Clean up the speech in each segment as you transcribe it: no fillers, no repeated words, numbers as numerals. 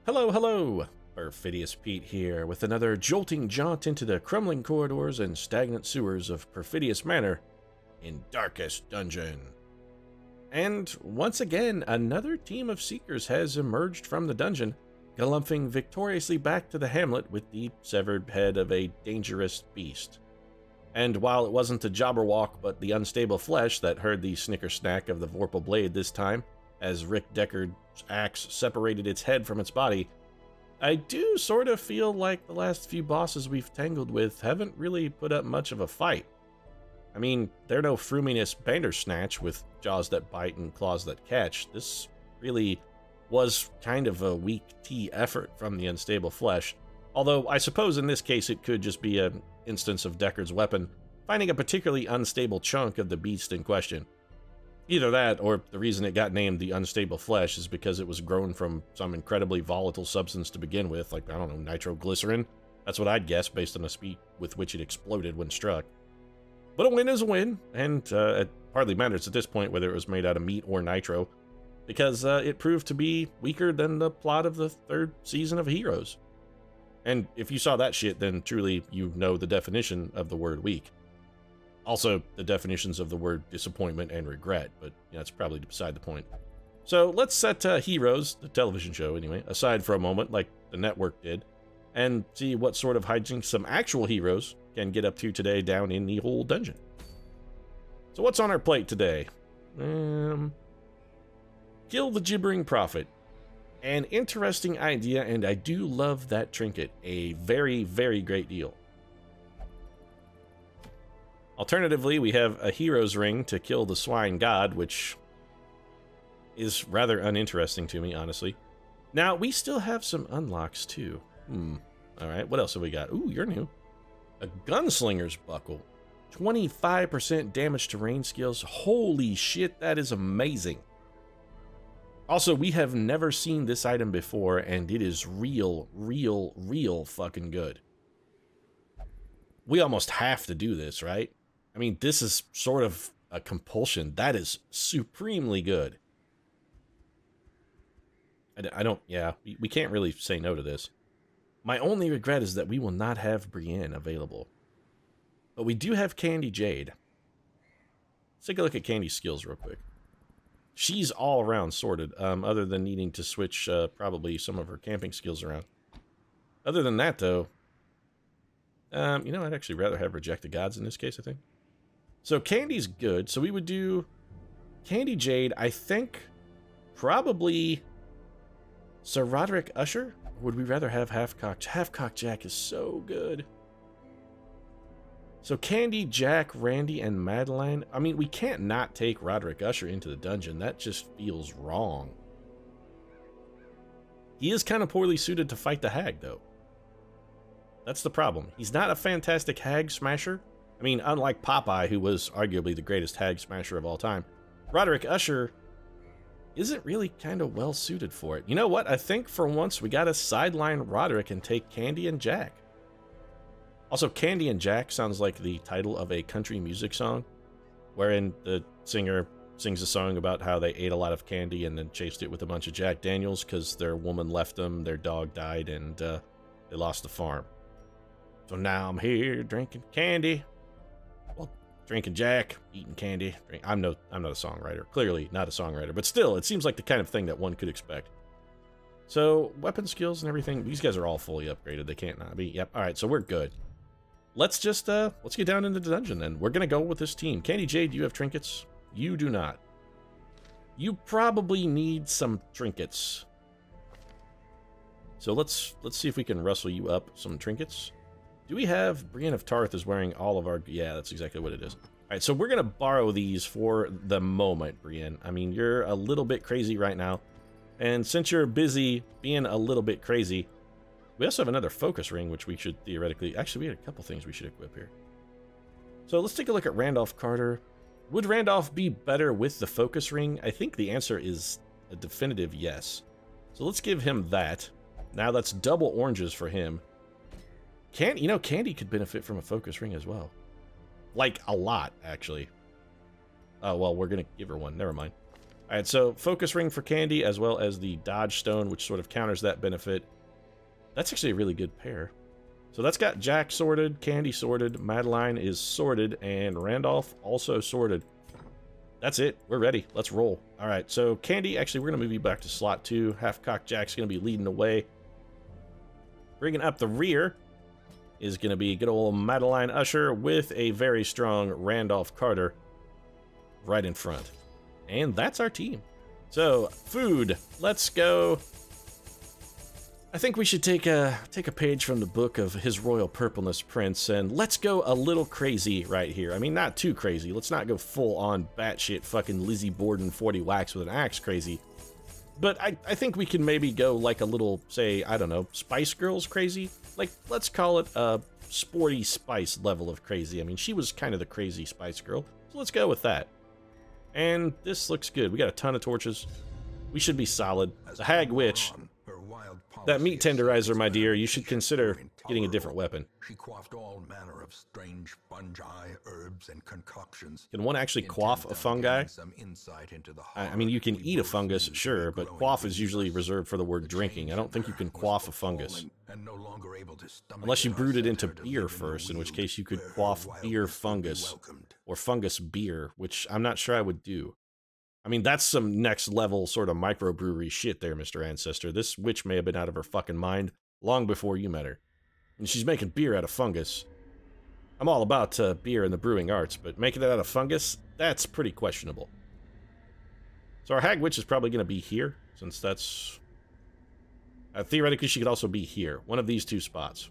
Hello, hello! Perfidious Pete here with another jolting jaunt into the crumbling corridors and stagnant sewers of Perfidious Manor in Darkest Dungeon. And once again, another team of seekers has emerged from the dungeon, galumphing victoriously back to the hamlet with the severed head of a dangerous beast. And while it wasn't the Jobberwock but the unstable flesh that heard the snicker-snack of the Vorpal blade this time, as Rick Deckard's axe separated its head from its body, I do sort of feel like the last few bosses we've tangled with haven't really put up much of a fight. I mean, they're no fruminous Bandersnatch with jaws that bite and claws that catch. This really was kind of a weak tea effort from the unstable flesh, although I suppose in this case it could just be an instance of Deckard's weapon finding a particularly unstable chunk of the beast in question. Either that, or the reason it got named the unstable flesh is because it was grown from some incredibly volatile substance to begin with, like, I don't know, nitroglycerin? That's what I'd guess, based on the speed with which it exploded when struck. But a win is a win, and it hardly matters at this point whether it was made out of meat or nitro, because it proved to be weaker than the plot of the third season of Heroes. And if you saw that shit, then truly you know the definition of the word weak. Also, the definitions of the word disappointment and regret, but yeah, that's probably beside the point. So let's set Heroes, the television show anyway, aside for a moment, like the network did, and see what sort of hijinks some actual heroes can get up to today down in the whole dungeon. So what's on our plate today? Kill the Gibbering Prophet. An interesting idea, and I do love that trinket. A very, very great deal. Alternatively, we have a hero's ring to kill the swine god, which is rather uninteresting to me, honestly. Now, we still have some unlocks, too. Alright, what else have we got? Ooh, you're new. A gunslinger's buckle. 25% damage to range skills. Holy shit, that is amazing. Also, we have never seen this item before, and it is real fucking good. We almost have to do this, right? I mean, this is sort of a compulsion. That is supremely good. We can't really say no to this. My only regret is that we will not have Brienne available. But we do have Candy Jade. Let's take a look at Candy's skills real quick. She's all around sorted, other than needing to switch probably some of her camping skills around. Other than that, though, you know, I'd actually rather have Reject the Gods in this case, I think. So Candy's good. So we would do Candy Jade, I think, probably Sir Roderick Usher? Or would we rather have Halfcock? Halfcock Jack is so good. So Candy, Jack, Randy, and Madeline. I mean, we can't not take Roderick Usher into the dungeon. That just feels wrong. He is kind of poorly suited to fight the hag, though. That's the problem. He's not a fantastic hag smasher. I mean, unlike Popeye, who was arguably the greatest hag smasher of all time, Roderick Usher isn't really kind of well suited for it. You know what? I think for once we gotta sideline Roderick and take Candy and Jack. Also, Candy and Jack sounds like the title of a country music song, wherein the singer sings a song about how they ate a lot of candy and then chased it with a bunch of Jack Daniels because their woman left them, their dog died, and they lost the farm. So now I'm here drinking candy. Well, drinking Jack, eating candy. I'm not a songwriter. Clearly not a songwriter, but still, it seems like the kind of thing that one could expect. So, weapon skills and everything, these guys are all fully upgraded. They can't not be. Yep, alright, so we're good. Let's just, let's get down into the dungeon then. We're gonna go with this team. Candy Jade, do you have trinkets? You do not. You probably need some trinkets. So let's see if we can rustle you up some trinkets. Do we have... Brienne of Tarth is wearing all of our... Yeah, that's exactly what it is. Alright, so we're going to borrow these for the moment, Brienne. I mean, you're a little bit crazy right now. And since you're busy being a little bit crazy, we also have another focus ring, which we should theoretically... Actually, we had a couple things we should equip here. So let's take a look at Randolph Carter. Would Randolph be better with the focus ring? I think the answer is a definitive yes. So let's give him that. Now that's double oranges for him. You know, Candy could benefit from a focus ring as well. Like, a lot, actually. Oh, well, we're gonna give her one. Never mind. Alright, so focus ring for Candy, as well as the dodge stone, which sort of counters that benefit. That's actually a really good pair. So that's got Jack sorted, Candy sorted, Madeline is sorted, and Randolph also sorted. That's it. We're ready. Let's roll. Alright, so Candy, actually, we're going to move you back to slot 2. Half-cock Jack's going to be leading the way. Bringing up the rear is going to be good old Madeline Usher with a very strong Randolph Carter right in front. And that's our team. So, food. Let's go. I think we should take a page from the book of His Royal Purpleness Prince, and let's go a little crazy right here. I mean, not too crazy. Let's not go full-on batshit fucking Lizzie Borden 40 whacks with an axe crazy. But I think we can maybe go like a little, say, I don't know, Spice Girls crazy? Like, let's call it a sporty Spice level of crazy. I mean, she was kind of the crazy Spice Girl, so let's go with that. And this looks good. We got a ton of torches. We should be solid. The Hag Witch. That meat tenderizer, my dear, you should consider getting a different weapon. She quaffed all manner of strange fungi, herbs, and concoctions. Can one actually quaff a fungi? I mean, you can eat a fungus, sure, but quaff is usually reserved for the word drinking. I don't think you can quaff a fungus. Unless you brewed it into beer first, in which case you could quaff beer fungus, or fungus beer, which I'm not sure I would do. I mean, that's some next level sort of microbrewery shit there, Mr. Ancestor. This witch may have been out of her fucking mind long before you met her. And she's making beer out of fungus. I'm all about beer and the brewing arts, but making it out of fungus, that's pretty questionable. So our Hag Witch is probably going to be here, since that's... theoretically, she could also be here. One of these two spots.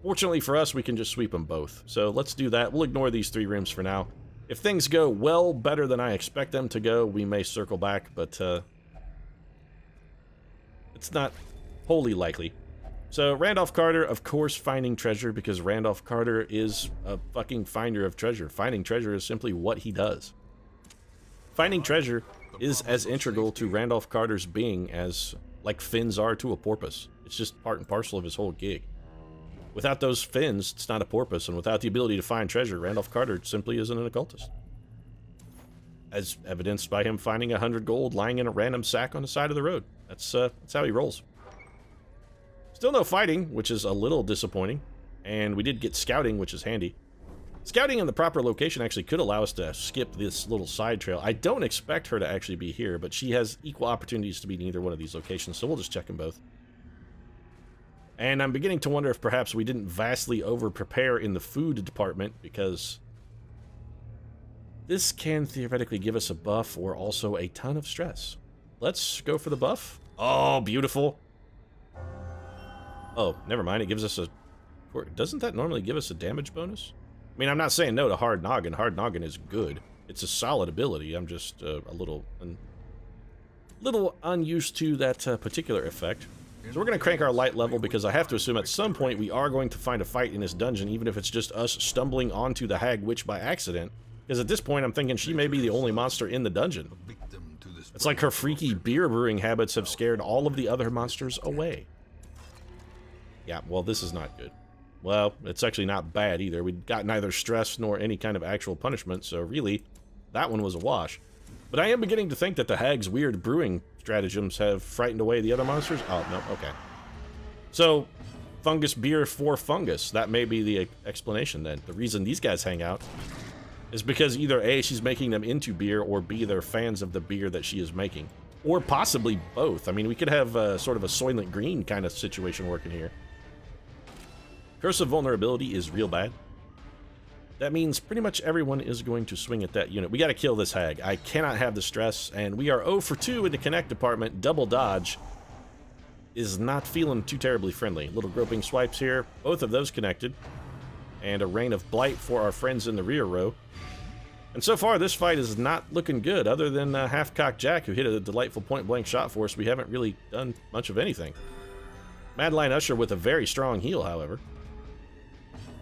Fortunately for us, we can just sweep them both. So let's do that. We'll ignore these 3 rooms for now. If things go well better than I expect them to go, we may circle back, but it's not wholly likely. So Randolph Carter, of course, finding treasure, because Randolph Carter is a fucking finder of treasure. Finding treasure is simply what he does. Finding treasure is as integral to Randolph Carter's being as, like, fins are to a porpoise. It's just part and parcel of his whole gig. Without those fins, it's not a porpoise, and without the ability to find treasure, Randolph Carter simply isn't an occultist. As evidenced by him finding 100 gold lying in a random sack on the side of the road. That's how he rolls. Still no fighting, which is a little disappointing, and we did get scouting, which is handy. Scouting in the proper location actually could allow us to skip this little side trail. I don't expect her to actually be here, but she has equal opportunities to be in either one of these locations, so we'll just check them both. And I'm beginning to wonder if perhaps we didn't vastly over-prepare in the food department, because this can theoretically give us a buff or also a ton of stress. Let's go for the buff. Oh, beautiful. Oh, never mind. It gives us a... Doesn't that normally give us a damage bonus? I mean, I'm not saying no to Hard Noggin. Hard Noggin is good. It's a solid ability. I'm just a little unused to that particular effect. So we're going to crank our light level, because I have to assume at some point we are going to find a fight in this dungeon, even if it's just us stumbling onto the Hag Witch by accident. Because at this point I'm thinking she may be the only monster in the dungeon. It's like her freaky beer brewing habits have scared all of the other monsters away. Yeah, well, this is not good. Well, it's actually not bad either. We got neither stress nor any kind of actual punishment, so really, that one was a wash. But I am beginning to think that the Hag's weird brewing stratagems have frightened away the other monsters. Oh, no, okay. So, fungus beer for fungus. That may be the explanation then. The reason these guys hang out is because either A, she's making them into beer, or B, they're fans of the beer that she is making. Or possibly both. I mean, we could have sort of a Soylent Green kind of situation working here. Curse of Vulnerability is real bad. That means pretty much everyone is going to swing at that unit. We got to kill this Hag. I cannot have the stress, and we are 0 for 2 in the connect department. Double dodge is not feeling too terribly friendly. Little groping swipes here. Both of those connected. And a Rain of Blight for our friends in the rear row. And so far, this fight is not looking good. Other than Half-Cock Jack, who hit a delightful point-blank shot for us, we haven't really done much of anything. Madeline Usher with a very strong heal, however.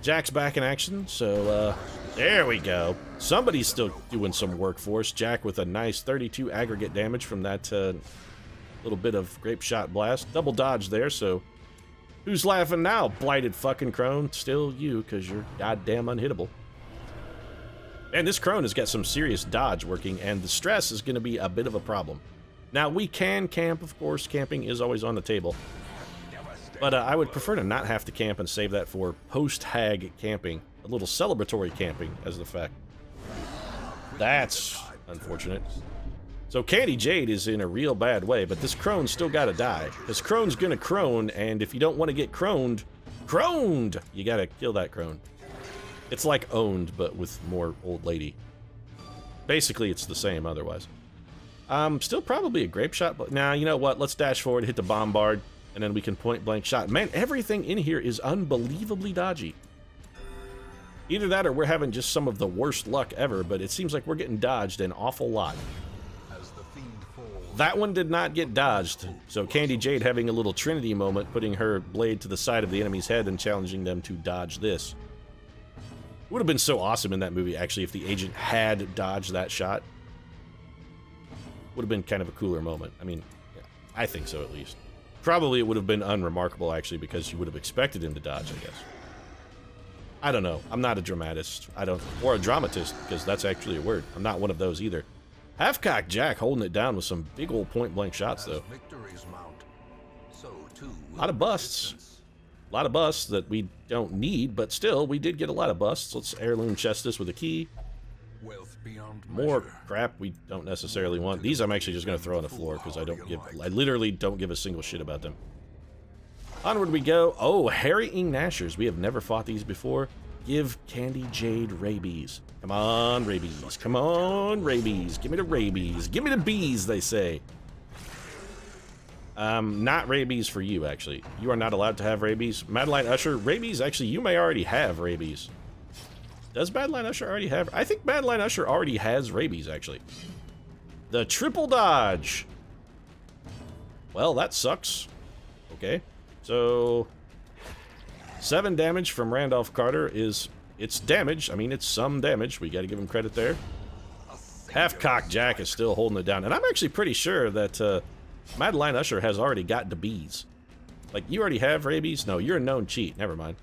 Jack's back in action, so, there we go. Somebody's still doing some work for us. Jack with a nice 32 aggregate damage from that, little bit of Grape Shot Blast. Double dodge there, so who's laughing now, blighted fucking crone? Still you, because you're goddamn unhittable. And this crone has got some serious dodge working, and the stress is going to be a bit of a problem. Now, we can camp, of course. Camping is always on the table. But I would prefer to not have to camp and save that for post-hag camping. A little celebratory camping, as the fact. That's unfortunate. So Candy Jade is in a real bad way, but this crone's still got to die. This crone's going to crone, and if you don't want to get croned, you got to kill that crone. It's like Owned, but with more old lady. Basically, it's the same otherwise. Still probably a grape shot, but now, you know what? Let's dash forward, hit the bombard, and then we can point blank shot. Man, everything in here is unbelievably dodgy. Either that or we're having just some of the worst luck ever, but it seems like we're getting dodged an awful lot. That one did not get dodged, so Candy Jade having a little Trinity moment, putting her blade to the side of the enemy's head and challenging them to dodge this. It would have been so awesome in that movie, actually, if the agent had dodged that shot. Would have been kind of a cooler moment. I mean, yeah, I think so at least. Probably it would have been unremarkable, actually, because you would have expected him to dodge, I guess. I don't know. I'm not a dramatist. Or a dramatist, because that's actually a word. I'm not one of those either. Half-cock Jack holding it down with some big old point-blank shots, though. A lot of busts. A lot of busts that we don't need, but still, we did get a lot of busts. Let's heirloom chest this with a key. More crap we don't necessarily want. These I'm actually just going to throw on the floor because I literally don't give a single shit about them. Onward we go. Oh, Harrying Gnashers. We have never fought these before. Give Candy Jade rabies. Come on, rabies. Come on, rabies. Give me the rabies. Give me the bees, they say. Not rabies for you, actually. You are not allowed to have rabies. Madeline Usher, rabies, actually, you may already have rabies. Does Madeline Usher already have? I think Madeline Usher already has rabies, actually. The triple dodge. Well, that sucks. Okay. So, 7 damage from Randolph Carter is... It's damage. I mean, it's some damage. We got to give him credit there. Half-cock Jack is still holding it down. And I'm actually pretty sure that Madeline Usher has already got the bees. Like, you already have rabies? No, you're a known cheat. Never mind.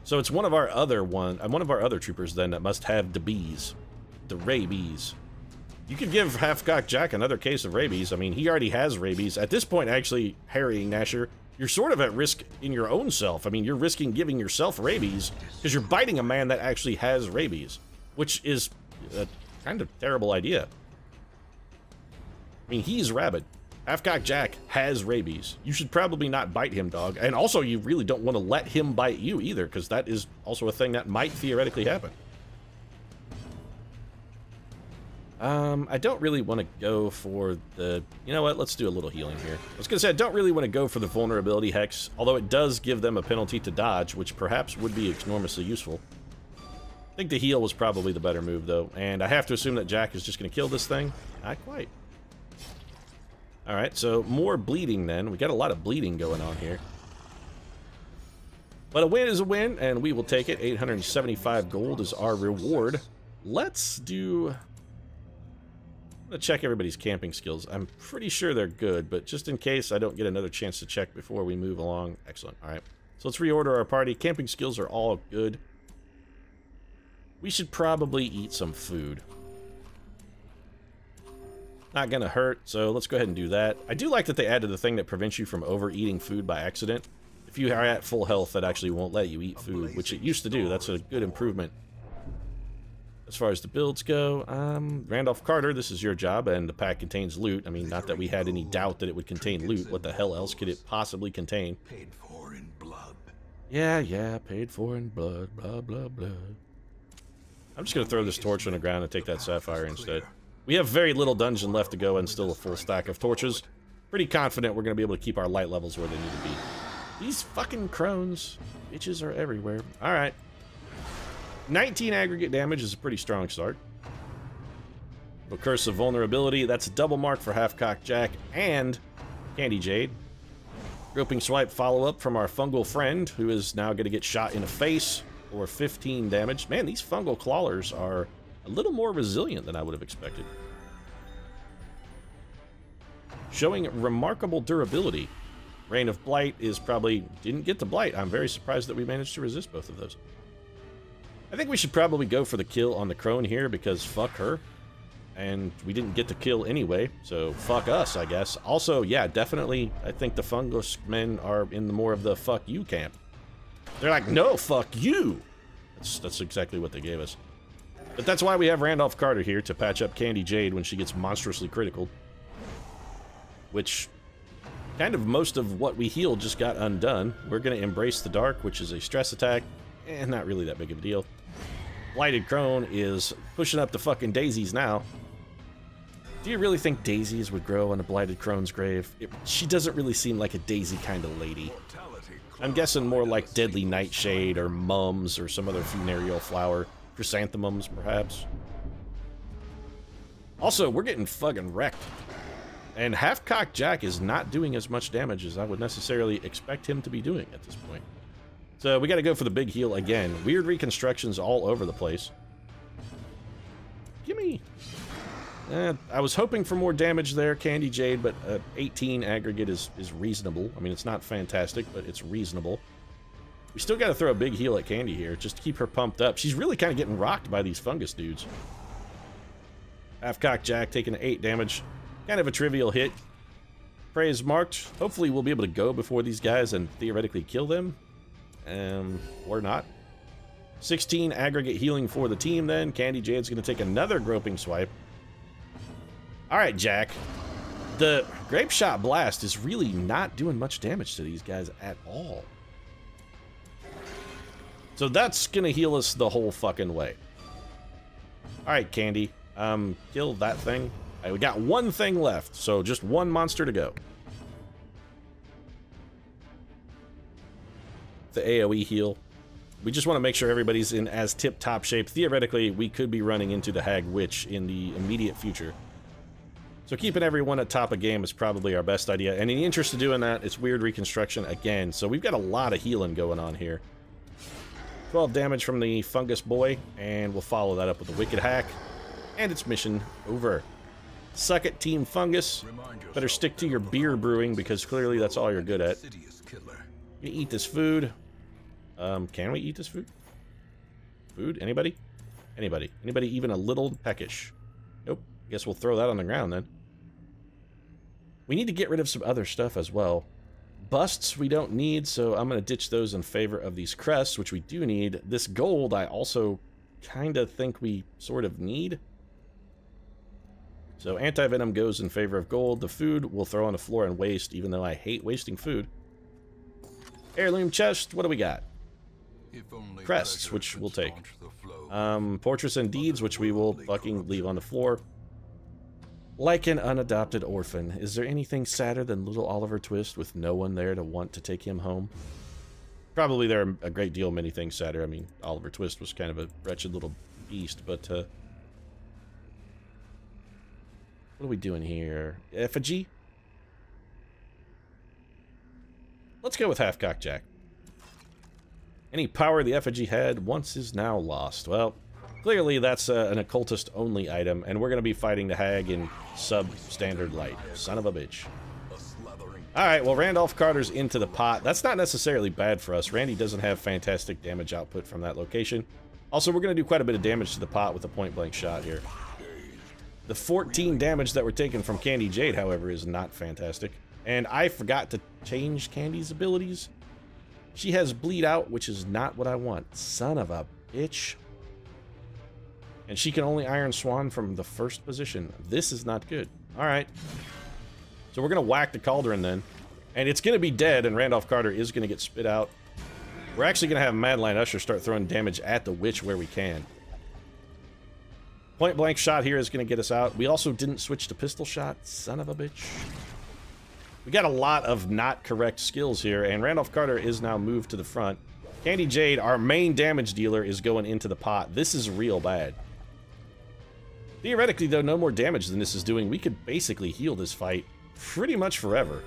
So it's one of our other troopers then that must have the bees. The rabies. You could give Half-cock Jack another case of rabies. I mean, he already has rabies. At this point, actually, Harrying Gnasher, you're sort of at risk in your own self. I mean, you're risking giving yourself rabies because you're biting a man that actually has rabies, which is a kind of terrible idea. I mean, he's rabid. Half-cock Jack has rabies. You should probably not bite him, dog. And also, you really don't want to let him bite you either, because that is also a thing that might theoretically happen. I don't really want to go for the... You know what? Let's do a little healing here. I was going to say, I don't really want to go for the vulnerability hex, although it does give them a penalty to dodge, which perhaps would be enormously useful. I think the heal was probably the better move, though. And I have to assume that Jack is just going to kill this thing. Not quite. Alright, so more bleeding then. We got a lot of bleeding going on here. But a win is a win, and we will take it. 875 gold is our reward. Let's do... I'm going to check everybody's camping skills. I'm pretty sure they're good, but just in case I don't get another chance to check before we move along. Excellent. Alright, so let's reorder our party. Camping skills are all good. We should probably eat some food. Not gonna hurt, so let's go ahead and do that. I do like that they added the thing that prevents you from overeating food by accident. If you are at full health, that actually won't let you eat food, which it used to do. That's a good improvement. As far as the builds go, Randolph Carter, this is your job, and the pack contains loot. I mean, not that we had any doubt that it would contain loot. What the hell else could it possibly contain? Paid for in blood. Yeah, paid for in blood, blah, blah, blah. I'm just gonna throw this torch on the ground and take that sapphire instead. We have very little dungeon left to go and still a full stack of torches. Pretty confident we're going to be able to keep our light levels where they need to be. These fucking crones. Bitches are everywhere. Alright. 19 aggregate damage is a pretty strong start. The Curse of Vulnerability. That's a double mark for Half-cock Jack and Candy Jade. Groping Swipe follow-up from our fungal friend, who is now going to get shot in the face for 15 damage. Man, these fungal clawers are... a little more resilient than I would have expected. Showing remarkable durability. Rain of Blight is probably... didn't get to Blight. I'm very surprised that we managed to resist both of those. I think we should probably go for the kill on the crone here because fuck her. And we didn't get the kill anyway, so fuck us, I guess. Also, yeah, definitely, I think the fungus men are in the more of the fuck you camp. They're like, no, fuck you! That's exactly what they gave us. But that's why we have Randolph Carter here to patch up Candy Jade when she gets monstrously critical. Which, kind of most of what we healed just got undone. We're going to Embrace the Dark, which is a stress attack, and not really that big of a deal. Blighted Crone is pushing up the fucking daisies now. Do you really think daisies would grow on a Blighted Crone's grave? She doesn't really seem like a daisy kind of lady. I'm guessing more like Deadly Nightshade or Mums or some other funereal flower. Chrysanthemums, perhaps. Also, we're getting fucking wrecked. And Half-Cocked Jack is not doing as much damage as I would necessarily expect him to be doing at this point. So we gotta go for the big heal again. Weird reconstructions all over the place. Gimme! I was hoping for more damage there, Candy Jade, but 18 aggregate is reasonable. I mean, it's not fantastic, but it's reasonable. We still gotta throw a big heal at Candy here, just to keep her pumped up. She's really kind of getting rocked by these fungus dudes. Half-Cocked Jack taking 8 damage. Kind of a trivial hit. Praise marked. Hopefully we'll be able to go before these guys and theoretically kill them. Or not. 16 aggregate healing for the team then. Candy Jade's gonna take another groping swipe. Alright, Jack. The Grape Shot Blast is really not doing much damage to these guys at all. So that's gonna heal us the whole fucking way. Alright, Candy. Kill that thing. Alright, we got one thing left, so just one monster to go. The AoE heal. We just want to make sure everybody's in as tip-top shape. Theoretically, we could be running into the Hag Witch in the immediate future. So keeping everyone at top of game is probably our best idea. And in the interest of doing that, it's weird reconstruction again. So we've got a lot of healing going on here. 12 damage from the Fungus Boy, and we'll follow that up with a Wicked Hack. And it's mission over. Suck it, Team Fungus. Better stick to your beer brewing, because clearly that's all you're good at. You eat this food. Can we eat this food? Food? Anybody? Anybody? Anybody even a little peckish? Nope. Guess we'll throw that on the ground then. We need to get rid of some other stuff as well. Busts we don't need, so I'm going to ditch those in favor of these crests, which we do need. This gold I also kind of think we sort of need. So anti-venom goes in favor of gold. The food we'll throw on the floor and waste, even though I hate wasting food. Heirloom chest, what do we got? Crests, which we'll take. Portraits and deeds, which we will fucking leave on the floor. Like an unadopted orphan, is there anything sadder than little Oliver Twist with no one there to want to take him home? Probably there are a great deal many things sadder. I mean, Oliver Twist was kind of a wretched little beast, but what are we doing here? Effigy? Let's go with Half-Cocked Jack. Any power the effigy had once is now lost. Well, clearly that's an occultist-only item, and we're going to be fighting the hag in sub-standard light. Son of a bitch. Alright, well, Randolph Carter's into the pot. That's not necessarily bad for us. Randy doesn't have fantastic damage output from that location. Also, we're going to do quite a bit of damage to the pot with a point-blank shot here. The 14 damage that we're taking from Candy Jade, however, is not fantastic. And I forgot to change Candy's abilities. She has Bleed Out, which is not what I want. Son of a bitch. And she can only Iron Swan from the first position. This is not good. Alright. So we're going to whack the Cauldron then. And it's going to be dead, and Randolph Carter is going to get spit out. We're actually going to have Madeline Usher start throwing damage at the witch where we can. Point blank shot here is going to get us out. We also didn't switch to pistol shot. Son of a bitch. We got a lot of not correct skills here, and Randolph Carter is now moved to the front. Candy Jade, our main damage dealer, is going into the pot. This is real bad. Theoretically, though, no more damage than this is doing. We could basically heal this fight pretty much forever.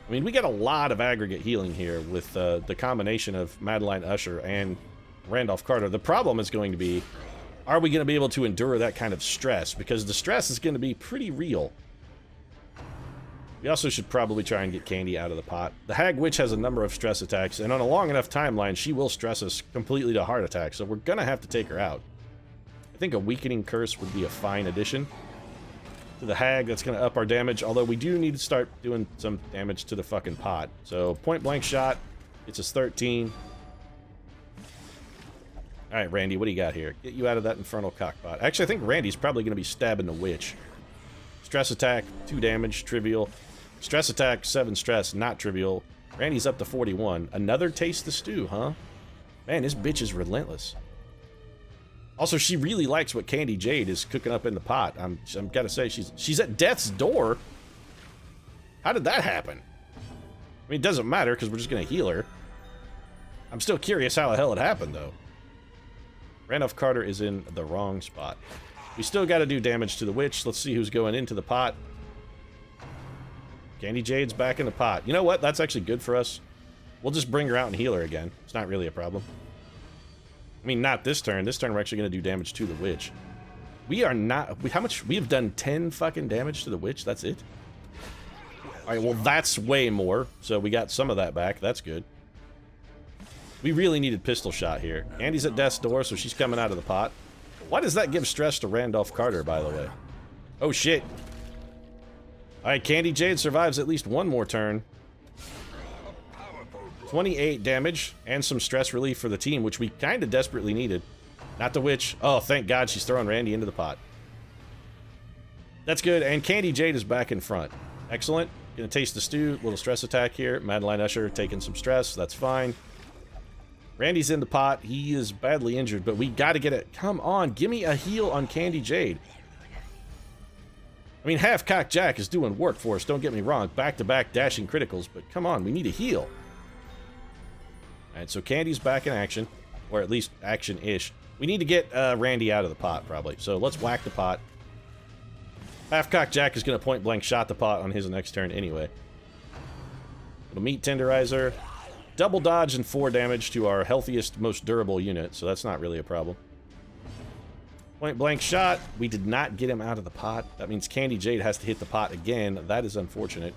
I mean, we got a lot of aggregate healing here with the combination of Madeline Usher and Randolph Carter. The problem is going to be, are we going to be able to endure that kind of stress? Because the stress is going to be pretty real. We also should probably try and get Candy out of the pot. The Hag Witch has a number of stress attacks, and on a long enough timeline, she will stress us completely to heart attack, so we're gonna have to take her out. I think a Weakening Curse would be a fine addition to the Hag. That's gonna up our damage, although we do need to start doing some damage to the fucking pot. So, point blank shot, it's us 13. Alright, Randy, what do you got here? Get you out of that Infernal Cockpot. Actually, I think Randy's probably gonna be stabbing the Witch. Stress attack, 2 damage, trivial. Stress attack, 7 stress, not trivial. Randy's up to 41. Another Taste the Stew, huh? Man, this bitch is relentless. Also, she really likes what Candy Jade is cooking up in the pot. I'm gotta say, she's at death's door. How did that happen? I mean, it doesn't matter, because we're just gonna heal her. I'm still curious how the hell it happened, though. Randolph Carter is in the wrong spot. We still gotta do damage to the Witch. Let's see who's going into the pot. Candy Jade's back in the pot. You know what? That's actually good for us. We'll just bring her out and heal her again. It's not really a problem. I mean, not this turn. This turn we're actually going to do damage to the Witch. We are not... how much? We have done 10 fucking damage to the Witch? That's it? Alright, well, that's way more. So we got some of that back. That's good. We really needed pistol shot here. Andy's at death's door, so she's coming out of the pot. Why does that give stress to Randolph Carter, by the way? Oh, shit. Alright, Candy Jade survives at least one more turn. 28 damage, and some stress relief for the team, which we kind of desperately needed. Not the Witch. Oh, thank God she's throwing Randy into the pot. That's good, and Candy Jade is back in front. Excellent. Gonna taste the stew. Little stress attack here. Madeline Usher taking some stress. That's fine. Randy's in the pot. He is badly injured, but we gotta get it. Come on, give me a heal on Candy Jade. I mean, Half-Cock Jack is doing work for us, don't get me wrong. Back-to-back dashing criticals, but come on, we need a heal. Alright, so Candy's back in action. Or at least action-ish. We need to get Randy out of the pot, probably. So let's whack the pot. Half-Cock Jack is going to point-blank shot the pot on his next turn anyway. Little Meat Tenderizer. Double dodge and 4 damage to our healthiest, most durable unit, so that's not really a problem. Point-blank shot. We did not get him out of the pot. That means Candy Jade has to hit the pot again. That is unfortunate.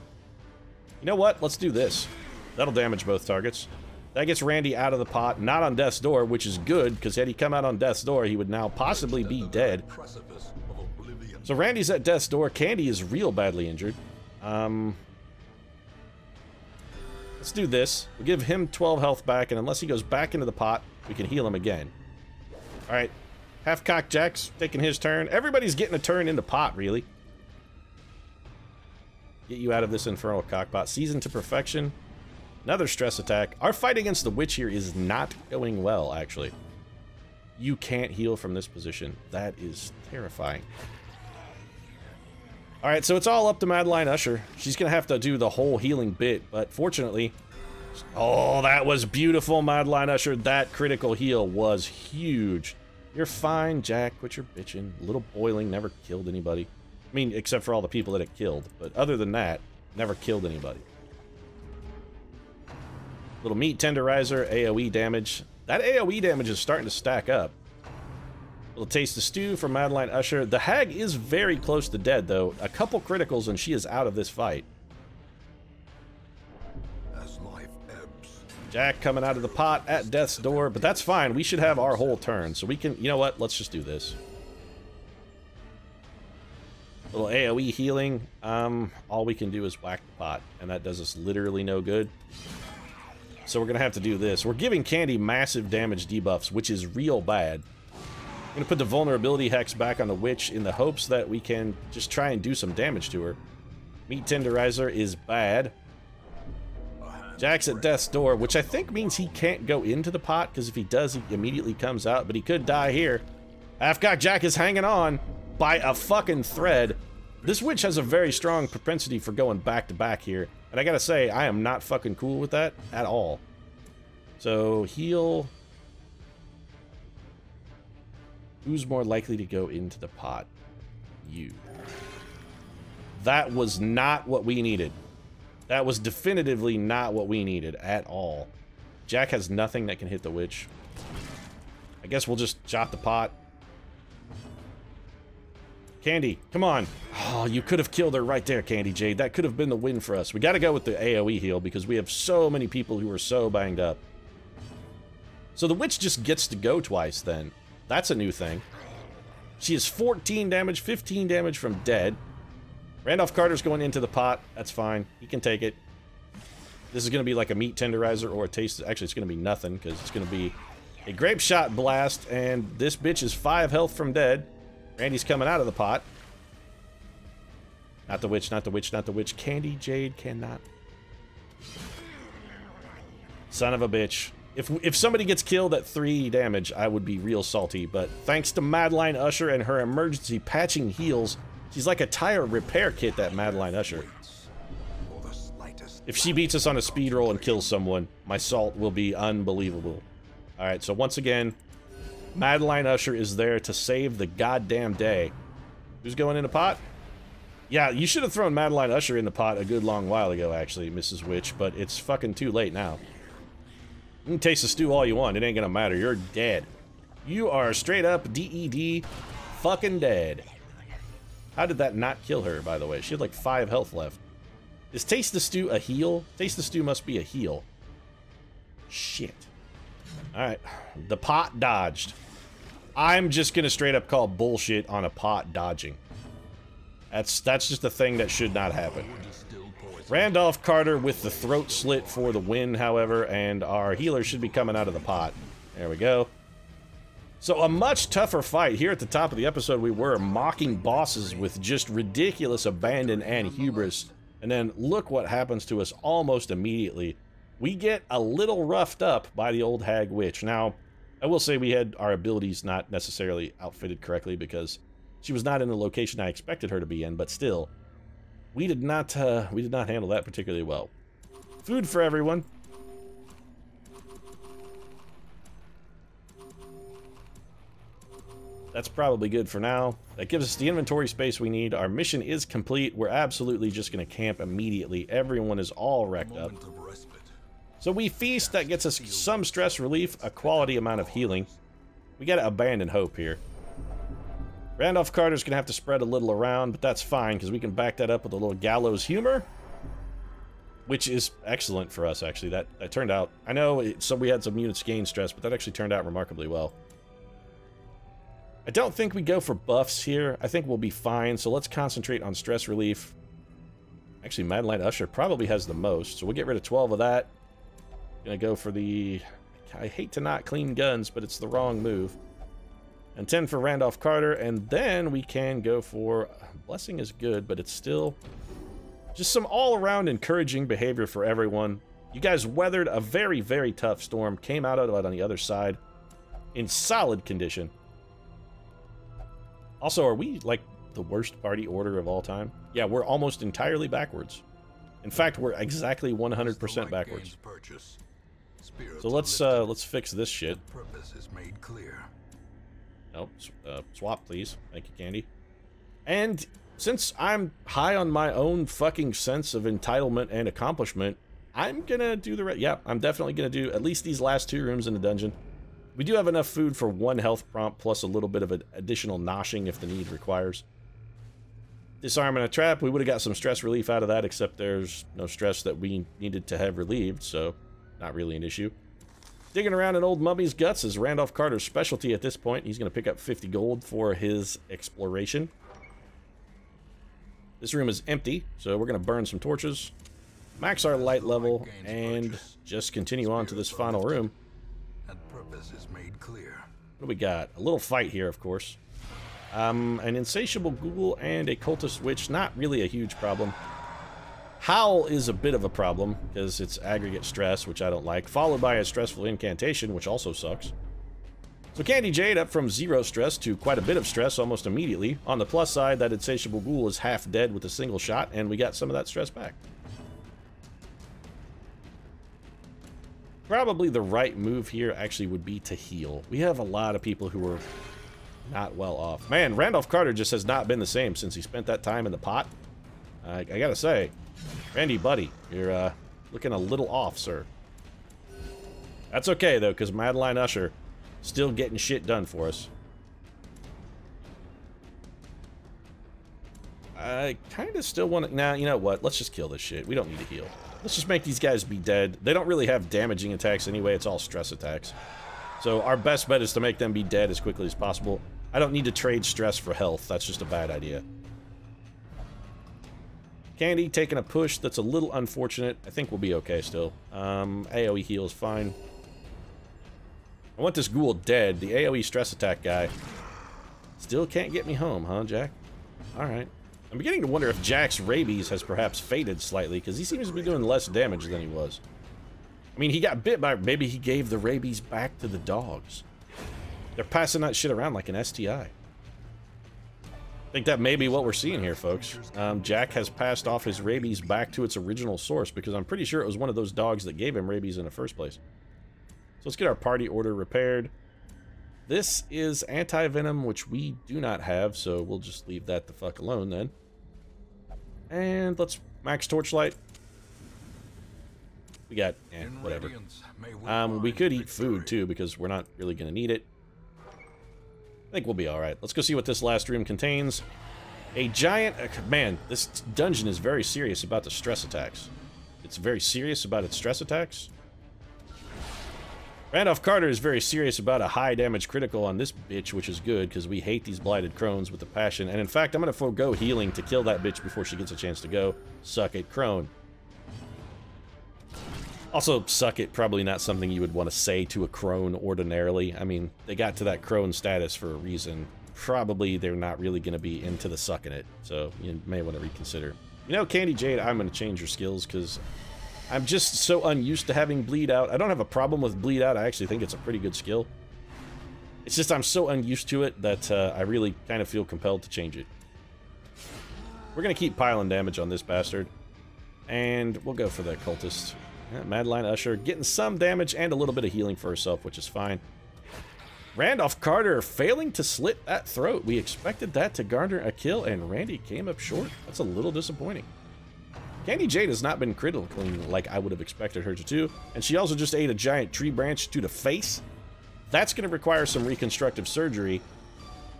You know what? Let's do this. That'll damage both targets. That gets Randy out of the pot, not on death's door, which is good, because had he come out on death's door, he would now possibly be dead. So Randy's at death's door. Candy is real badly injured. Let's do this. We'll give him 12 health back, and unless he goes back into the pot, we can heal him again. Alright. Half-Cock Jack's taking his turn. Everybody's getting a turn in the pot, really. Get you out of this Infernal Cockpot. Seasoned to perfection. Another stress attack. Our fight against the Witch here is not going well, actually. You can't heal from this position. That is terrifying. Alright, so it's all up to Madeline Usher. She's gonna have to do the whole healing bit, but fortunately... Oh, that was beautiful, Madeline Usher. That critical heal was huge. You're fine, Jack. Quit your bitching. Little Boiling never killed anybody. I mean, except for all the people that it killed. But other than that, never killed anybody. Little Meat Tenderizer, AoE damage. That AoE damage is starting to stack up. Little Taste of Stew from Madeline Usher. The Hag is very close to dead, though. A couple criticals and she is out of this fight. As life ebbs. Jack coming out of the pot at death's door, but that's fine. We should have our whole turn, so we can... You know what? Let's just do this. Little AoE healing. All we can do is whack the pot, and that does us literally no good. So we're gonna have to do this. We're giving Candy massive damage debuffs, which is real bad. I'm gonna put the vulnerability hex back on the Witch in the hopes that we can just try and do some damage to her. Meat Tenderizer is bad. Jack's at death's door, which I think means he can't go into the pot, because if he does, he immediately comes out, but he could die here. Half-Cock Jack is hanging on by a fucking thread. This Witch has a very strong propensity for going back to back here. And I gotta say, I am not fucking cool with that at all. So, heal. Who's more likely to go into the pot? You. That was not what we needed. That was definitively not what we needed at all. Jack has nothing that can hit the Witch. I guess we'll just chop the pot. Candy, come on. Oh, you could have killed her right there, Candy Jade. That could have been the win for us. We got to go with the AoE heal because we have so many people who are so banged up. So the witch just gets to go twice then. That's a new thing. She is 14 damage, 15 damage from dead. Randolph Carter's going into the pot. That's fine. He can take it. This is going to be like a meat tenderizer or a taste. Actually, it's going to be nothing because it's going to be a grape shot blast. And this bitch is 5 health from dead. Randy's coming out of the pot. Not the witch, not the witch, not the witch. Candy Jade cannot. Son of a bitch. If somebody gets killed at 3 damage, I would be real salty. But thanks to Madeline Usher and her emergency patching heals, she's like a tire repair kit, that Madeline Usher. If she beats us on a speed roll and kills someone, my salt will be unbelievable. Alright, so once again, Madeline Usher is there to save the goddamn day. Who's going in the pot? Yeah, you should have thrown Madeline Usher in the pot a good long while ago, actually, Mrs. Witch, but it's fucking too late now. You can taste the stew all you want, it ain't gonna matter, you're dead. You are straight up DED fucking dead. How did that not kill her, by the way? She had like 5 health left. Is Taste the Stew a heal? Taste the Stew must be a heal. Shit. Alright, the pot dodged. I'm just gonna straight up call bullshit on a pot dodging. That's just a thing that should not happen. Randolph Carter with the throat slit for the win, however, and our healer should be coming out of the pot. There we go. So a much tougher fight. Here at the top of the episode, we were mocking bosses with just ridiculous abandon and hubris. And then look what happens to us almost immediately. We get a little roughed up by the old hag witch. Now, I will say we had our abilities not necessarily outfitted correctly because she was not in the location I expected her to be in, but still, we did not handle that particularly well. Food for everyone. That's probably good for now. That gives us the inventory space we need. Our mission is complete. We're absolutely just going to camp immediately. Everyone is all wrecked up. So we feast. That gets us some stress relief, a quality amount of healing. We got to abandon hope here. Randolph Carter's going to have to spread a little around, but that's fine because we can back that up with a little gallows humor, which is excellent for us, actually. That turned out... I know so we had some units gain stress, but that actually turned out remarkably well. I don't think we go for buffs here. I think we'll be fine, so let's concentrate on stress relief. Actually, Madeline Usher probably has the most, so we'll get rid of 12 of that. Gonna go for the... I hate to not clean guns, but it's the wrong move. And 10 for Randolph Carter, and then we can go for... Blessing is good, but it's still... just some all-around encouraging behavior for everyone. You guys weathered a very, very tough storm, came out of it on the other side in solid condition. Also, are we, like, the worst party order of all time? Yeah, we're almost entirely backwards. In fact, we're exactly 100% backwards. So let's fix this shit. Nope, swap, please. Thank you, Candy. And since I'm high on my own fucking sense of entitlement and accomplishment, I'm gonna do the yeah, I'm definitely gonna do at least these last 2 rooms in the dungeon. We do have enough food for 1 health prompt, plus a little bit of an additional noshing if the need requires. Disarm and a trap, we would have got some stress relief out of that, except there's no stress that we needed to have relieved, so not really an issue. Digging around in old mummy's guts is Randolph Carter's specialty at this point. He's going to pick up 50 gold for his exploration. This room is empty, so we're going to burn some torches, max our light level, and just continue on to this final room. What do we got? A little fight here, of course. An insatiable ghoul and a cultist witch, not really a huge problem. Howl is a bit of a problem, because it's aggregate stress, which I don't like, followed by a stressful incantation, which also sucks. So Candy Jade up from 0 stress to quite a bit of stress almost immediately. On the plus side, that insatiable ghoul is half dead with a single shot, and we got some of that stress back. Probably the right move here actually would be to heal. We have a lot of people who are not well off. Man, Randolph Carter just has not been the same since he spent that time in the pot. I gotta say, Randy, buddy, you're looking a little off, sir. That's okay, though, because Madeline Usher still getting shit done for us. I kind of still want to... Nah, you know what? Let's just kill this shit. We don't need to heal. Let's just make these guys be dead. They don't really have damaging attacks anyway. It's all stress attacks. So our best bet is to make them be dead as quickly as possible. I don't need to trade stress for health. That's just a bad idea. Candy taking a push that's a little unfortunate. I think we'll be okay still. AoE heal is fine. I want this ghoul dead. The AoE stress attack guy still can't get me home, huh, Jack? Alright. I'm beginning to wonder if Jack's rabies has perhaps faded slightly, because he seems to be doing less damage than he was. I mean, he got bit by... Maybe he gave the rabies back to the dogs. They're passing that shit around like an STI. I think that may be what we're seeing here, folks. Jack has passed off his rabies back to its original source, because I'm pretty sure it was one of those dogs that gave him rabies in the first place. So let's get our party order repaired. This is anti-venom, which we do not have, so we'll just leave that the fuck alone then. And let's max torchlight. We got, whatever. We could eat food too, because we're not really going to need it. I think we'll be alright. Let's go see what this last room contains. A giant... Man, this dungeon is very serious about the stress attacks. It's very serious about its stress attacks. Randolph Carter is very serious about a high damage critical on this bitch, which is good, because we hate these blighted crones with a passion. And in fact, I'm going to forego healing to kill that bitch before she gets a chance to go. Suck it, crone. Also, suck it, probably not something you would want to say to a crone ordinarily. I mean, they got to that crone status for a reason. Probably they're not really going to be into the sucking it, so you may want to reconsider. You know, Candy Jade, I'm going to change your skills, because I'm just so unused to having bleed out. I don't have a problem with bleed out. I actually think it's a pretty good skill. It's just I'm so unused to it that I really kind of feel compelled to change it. We're going to keep piling damage on this bastard. And we'll go for the cultist. Yeah, Madeline Usher getting some damage and a little bit of healing for herself, which is fine. Randolph Carter failing to slit that throat. We expected that to garner a kill, and Randy came up short. That's a little disappointing. Candy Jade has not been critically like I would have expected her to do, and she also just ate a giant tree branch to the face. That's going to require some reconstructive surgery.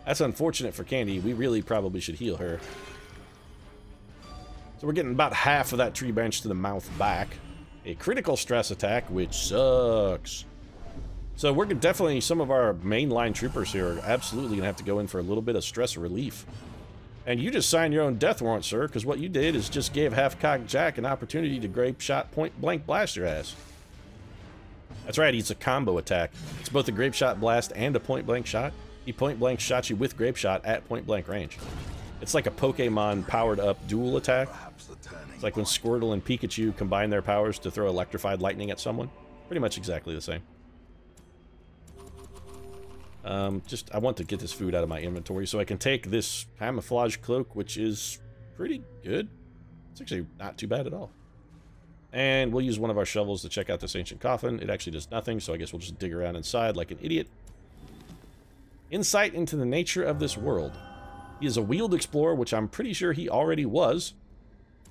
That's unfortunate for Candy. We really probably should heal her. So we're getting about half of that tree branch to the mouth back. A critical stress attack, which sucks. So we're definitely, some of our mainline troopers here are absolutely going to have to go in for a little bit of stress relief. And you just signed your own death warrant, sir, because what you did is just gave Half-Cocked Jack an opportunity to grape shot point-blank blast your ass. That's right, he's a combo attack. It's both a grape shot blast and a point-blank shot. He point-blank shot you with grape shot at point-blank range. It's like a Pokemon powered-up dual attack. It's like when Squirtle and Pikachu combine their powers to throw electrified lightning at someone. Pretty much exactly the same. I want to get this food out of my inventory so I can take this camouflage cloak, which is pretty good. It's actually not too bad at all. And we'll use one of our shovels to check out this ancient coffin. It actually does nothing, so I guess we'll just dig around inside like an idiot. Insight into the nature of this world. He is a wheeled explorer, which I'm pretty sure he already was.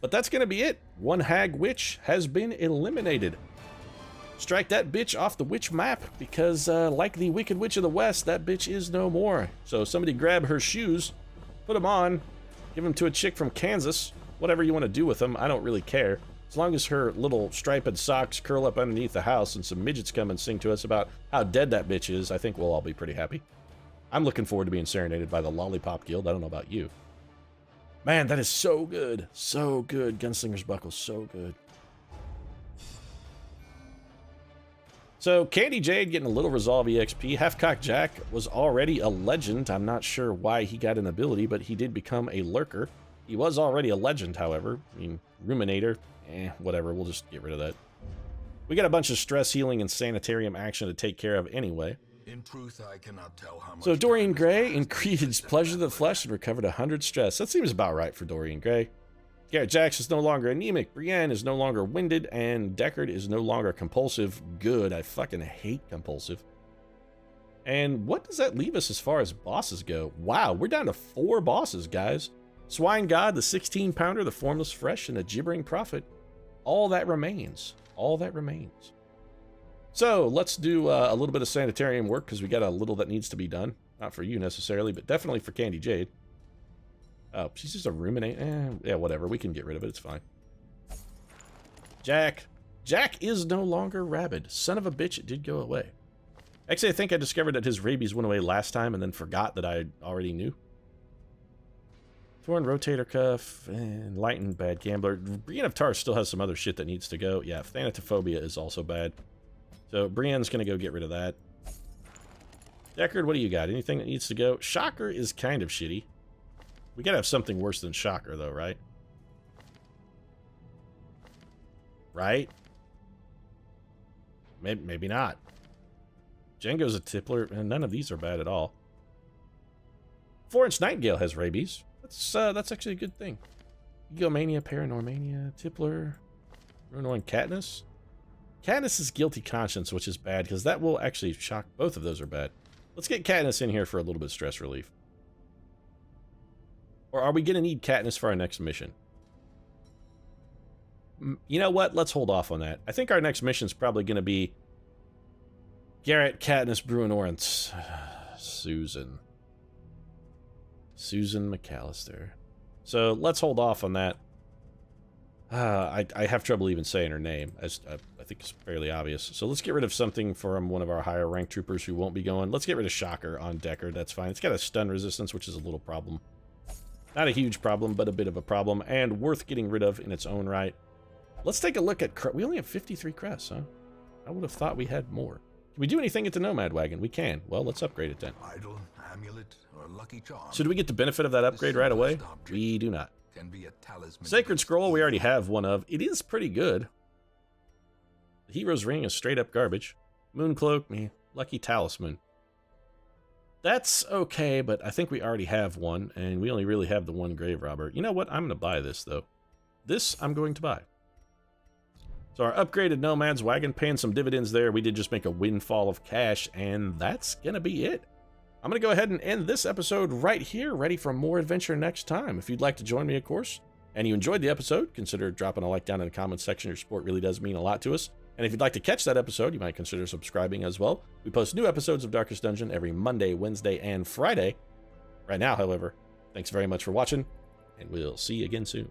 But that's going to be it. One hag witch has been eliminated. Strike that bitch off the witch map, because like the Wicked Witch of the West, that bitch is no more. So somebody grab her shoes, put them on, give them to a chick from Kansas. Whatever you want to do with them, I don't really care. As long as her little striped socks curl up underneath the house and some midgets come and sing to us about how dead that bitch is, I think we'll all be pretty happy. I'm looking forward to being serenaded by the Lollipop Guild. I don't know about you. Man, that is so good. So good. Gunslinger's Buckle, so good. So, Candy Jade getting a little Resolve EXP. Half-Cocked Jack was already a legend. I'm not sure why he got an ability, but he did become a lurker. He was already a legend, however. I mean, Ruminator, whatever. We'll just get rid of that. We got a bunch of stress healing and sanitarium action to take care of anyway. In truth, I cannot tell how much. So Dorian Gray increased pleasure of the flesh and recovered 100 stress. That seems about right for Dorian Gray. Garrett Jax is no longer anemic, Brienne is no longer winded, and Deckard is no longer compulsive. Good, I fucking hate compulsive. And what does that leave us as far as bosses go? Wow, we're down to 4 bosses, guys. Swine God, the 16-pounder, the Formless Fresh, and the Gibbering Prophet. All that remains. All that remains. So, let's do a little bit of sanitarium work, because we got a little that needs to be done. Not for you necessarily, but definitely for Candy Jade. Oh, she's just a ruminate. Yeah, whatever. We can get rid of it. It's fine. Jack. Jack is no longer rabid. Son of a bitch, it did go away. Actually, I think I discovered that his rabies went away last time and then forgot that I already knew. Thorn Rotator Cuff and Lightened Bad Gambler. Brienne of Tarth still has some other shit that needs to go. Yeah, Thanatophobia is also bad. So Brienne's going to go get rid of that. Deckard, what do you got? Anything that needs to go? Shocker is kind of shitty. We got to have something worse than Shocker, though, right? Right? Maybe not. Django's a tippler, and none of these are bad at all. 4-inch Nightingale has rabies. That's actually a good thing. Egomania, Paranormania, Tippler, Runoin, Katniss. Katniss is Guilty Conscience, which is bad, because that will actually shock. Both of those are bad. Let's get Katniss in here for a little bit of stress relief. Or are we going to need Katniss for our next mission? You know what? Let's hold off on that. I think our next mission is probably going to be Garrett, Katniss, Bruenor, and Susan. Susan McAllister. So let's hold off on that. I have trouble even saying her name, as I think it's fairly obvious. So let's get rid of something from one of our higher ranked troopers who won't be going. Let's get rid of Shocker on Deckard. That's fine. It's got a stun resistance, which is a little problem. Not a huge problem, but a bit of a problem, and worth getting rid of in its own right. Let's take a look at... We only have 53 crests, huh? I would have thought we had more. Can we do anything at the Nomad Wagon? We can. Well, let's upgrade it then. Idol, amulet, or lucky charm. So do we get the benefit of that upgrade right away? We do not. Can be a talisman. Sacred Scroll, we already have one of. It is pretty good. The Hero's Ring is straight up garbage. Moon Cloak, me. Lucky Talisman. That's okay, but I think we already have one, and we only really have the one Grave Robber. You know what? I'm going to buy this, though. This I'm going to buy. So our upgraded Nomad's Wagon, paying some dividends there. We did just make a windfall of cash, and that's going to be it. I'm going to go ahead and end this episode right here, ready for more adventure next time. If you'd like to join me, of course, and you enjoyed the episode, consider dropping a like down in the comments section. Your support really does mean a lot to us. And if you'd like to catch that episode, you might consider subscribing as well. We post new episodes of Darkest Dungeon every Monday, Wednesday, and Friday. Right now, however, thanks very much for watching, and we'll see you again soon.